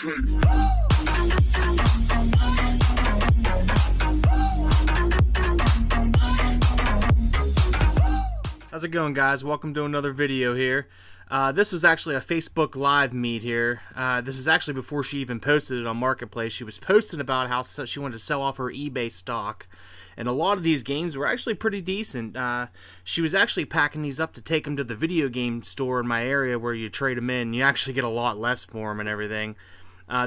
How's it going, guys? Welcome to another video here. This was actually a Facebook Live meet here. This was actually before she even posted it on Marketplace. She was posting about how she wanted to sell off her eBay stock. And a lot of these games were actually pretty decent. She was actually packing these up to take them to the video game store in my area where you trade them in. You actually get a lot less for them and everything.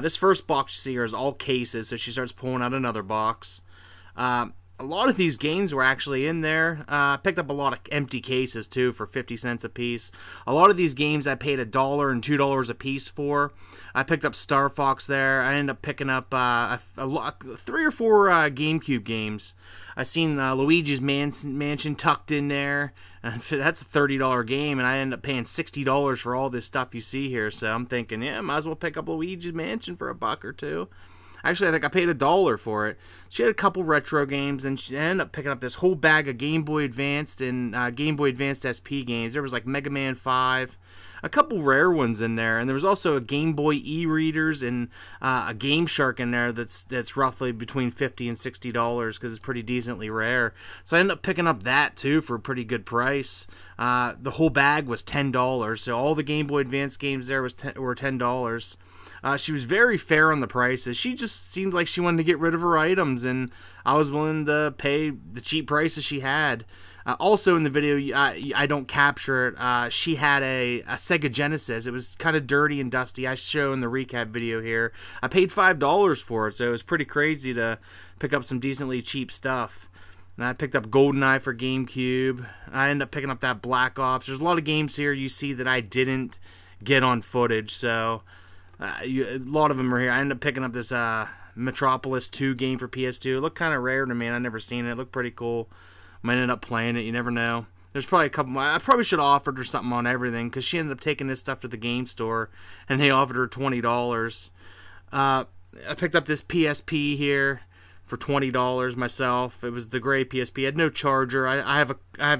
This first box you see here is all cases, so she starts pulling out another box. A lot of these games were actually in there. I picked up a lot of empty cases too for 50 cents a piece. A lot of these games I paid $1 and $2 a piece for. I picked up Star Fox there. I ended up picking up 3 or 4 GameCube games. I seen Luigi's Mansion tucked in there. And that's a $30 game, and I ended up paying $60 for all this stuff you see here. So I'm thinking, yeah, might as well pick up Luigi's Mansion for $1 or $2. Actually, I think I paid $1 for it. She had a couple retro games, and she ended up picking up this whole bag of Game Boy Advanced and Game Boy Advanced SP games. There was like Mega Man 5, a couple rare ones in there, and there was also a Game Boy e-readers and a Game Shark in there that's roughly between $50 and $60 because it's pretty decently rare. So I ended up picking up that too for a pretty good price. The whole bag was $10, so all the Game Boy Advanced games there were $10. She was very fair on the prices. She just seemed like she wanted to get rid of her items, and I was willing to pay the cheap prices she had. Also in the video, I don't capture it, she had a Sega Genesis. It was kind of dirty and dusty. I show in the recap video here. I paid $5 for it, so it was pretty crazy to pick up some decently cheap stuff. And I picked up GoldenEye for GameCube. I ended up picking up that Black Ops. There's a lot of games here you see that I didn't get on footage, so... a lot of them are here. I ended up picking up this Metropolis 2 game for PS2. It looked kind of rare to me, and I'd never seen it. It looked pretty cool. Might end up playing it. You never know. There's probably a couple. I probably should have offered her something on everything because she ended up taking this stuff to the game store, and they offered her $20. I picked up this PSP here for $20 myself. It was the gray PSP. It had no charger. I have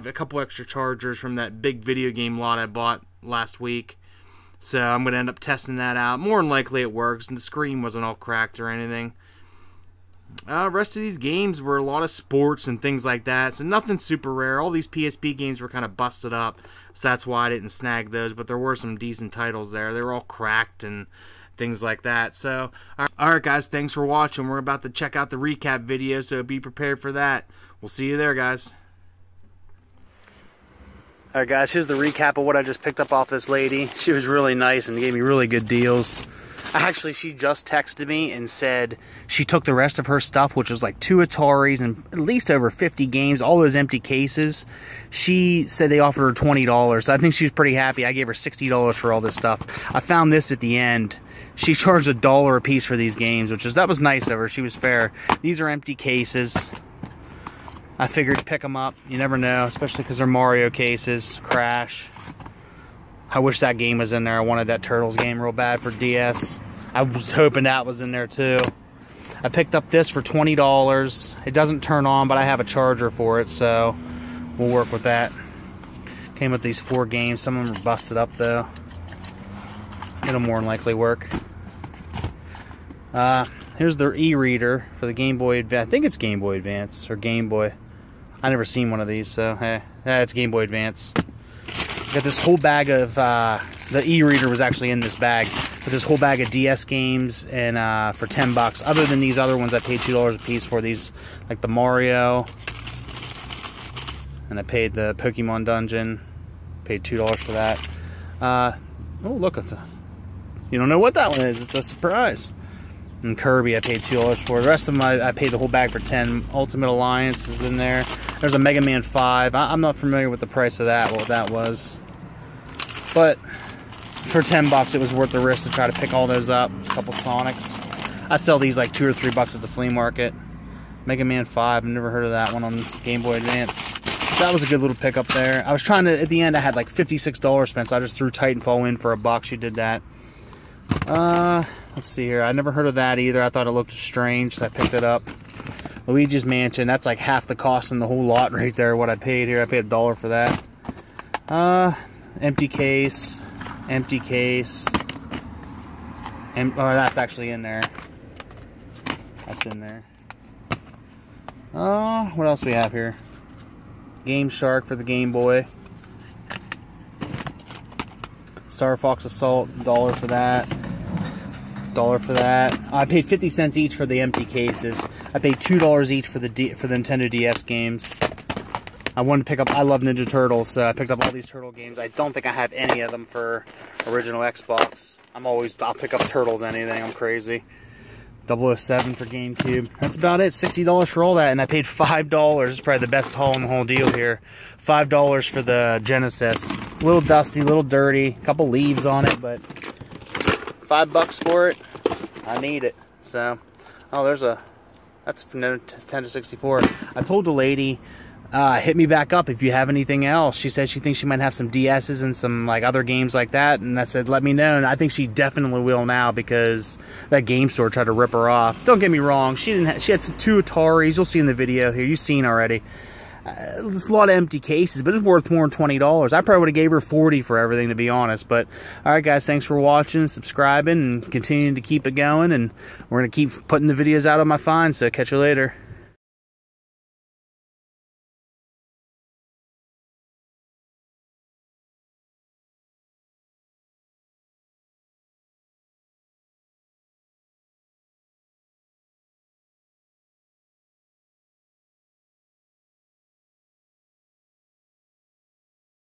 a couple extra chargers from that big video game lot I bought last week. So I'm going to end up testing that out. More than likely it works, and the screen wasn't all cracked or anything. Rest of these games were a lot of sports and things like that, so nothing super rare. All these PSP games were kind of busted up, so that's why I didn't snag those, but there were some decent titles there. They were all cracked and things like that. So, alright guys, thanks for watching. We're about to check out the recap video, so be prepared for that. We'll see you there, guys. Alright guys, here's the recap of what I just picked up off this lady. She was really nice and gave me really good deals. Actually, she just texted me and said she took the rest of her stuff, which was like 2 Ataris and at least over 50 games, all those empty cases. She said they offered her $20, so I think she was pretty happy. I gave her $60 for all this stuff. I found this at the end. She charged $1 a piece for these games, that was nice of her. She was fair. These are empty cases. I figured to pick them up. You never know, especially because they're Mario cases. Crash. I wish that game was in there. I wanted that Turtles game real bad for DS. I was hoping that was in there too. I picked up this for $20. It doesn't turn on, but I have a charger for it, so we'll work with that. Came with these 4 games. Some of them are busted up though. It'll more than likely work. Here's their e-reader for the Game Boy Advance. I think it's Game Boy Advance or Game Boy. I never seen one of these, so hey, it's Game Boy Advance. Got this whole bag of the e-reader was actually in this bag. But this whole bag of DS games and for $10. Other than these other ones, I paid $2 a piece for these, like the Mario, and I paid the Pokemon Dungeon. Paid $2 for that. Oh look, you don't know what that one is. It's a surprise. And Kirby I paid $2 for. The rest of them I paid the whole bag for $10. Ultimate Alliance is in there. There's a Mega Man 5. I'm not familiar with the price of that, what that was. But for $10 it was worth the risk to try to pick all those up. A couple Sonics. I sell these like $2 or $3 at the flea market. Mega Man 5, I've never heard of that one on Game Boy Advance. That was a good little pickup there. I was trying to, at the end I had like $56 spent, so I just threw Titanfall in for $1. She did that. Let's see here. I never heard of that either. I thought it looked strange, so I picked it up. Luigi's Mansion. That's like half the cost in the whole lot right there, what I paid here. I paid $1 for that. Empty case. Empty case. And or that's actually in there. That's in there. Oh, what else do we have here? Game Shark for the Game Boy. Star Fox Assault, $1 for that. $1 for that. I paid 50 cents each for the empty cases. I paid $2 each for the Nintendo DS games. I wanted to pick up. I love Ninja Turtles, so I picked up all these Turtle games. I don't think I have any of them for original Xbox. I'll pick up Turtles anything. I'm crazy. 007 for GameCube. That's about it. $60 for all that, and I paid $5. It's probably the best haul in the whole deal here. $5 for the Genesis. A little dusty, a little dirty, a couple leaves on it, but $5 for it. I need it. So, oh, that's Nintendo 64. I told the lady, hit me back up if you have anything else. She said she thinks she might have some DS's and some like other games like that, and I said let me know, and I think she definitely will now because that game store tried to rip her off. Don't get me wrong, she had two Ataris. You'll see in the video here. You've seen already. There's a lot of empty cases, but it's worth more than $20. I probably would have gave her $40 for everything, to be honest. But all right, guys, thanks for watching, subscribing, and continuing to keep it going. And we're gonna keep putting the videos out on my finds. So catch you later.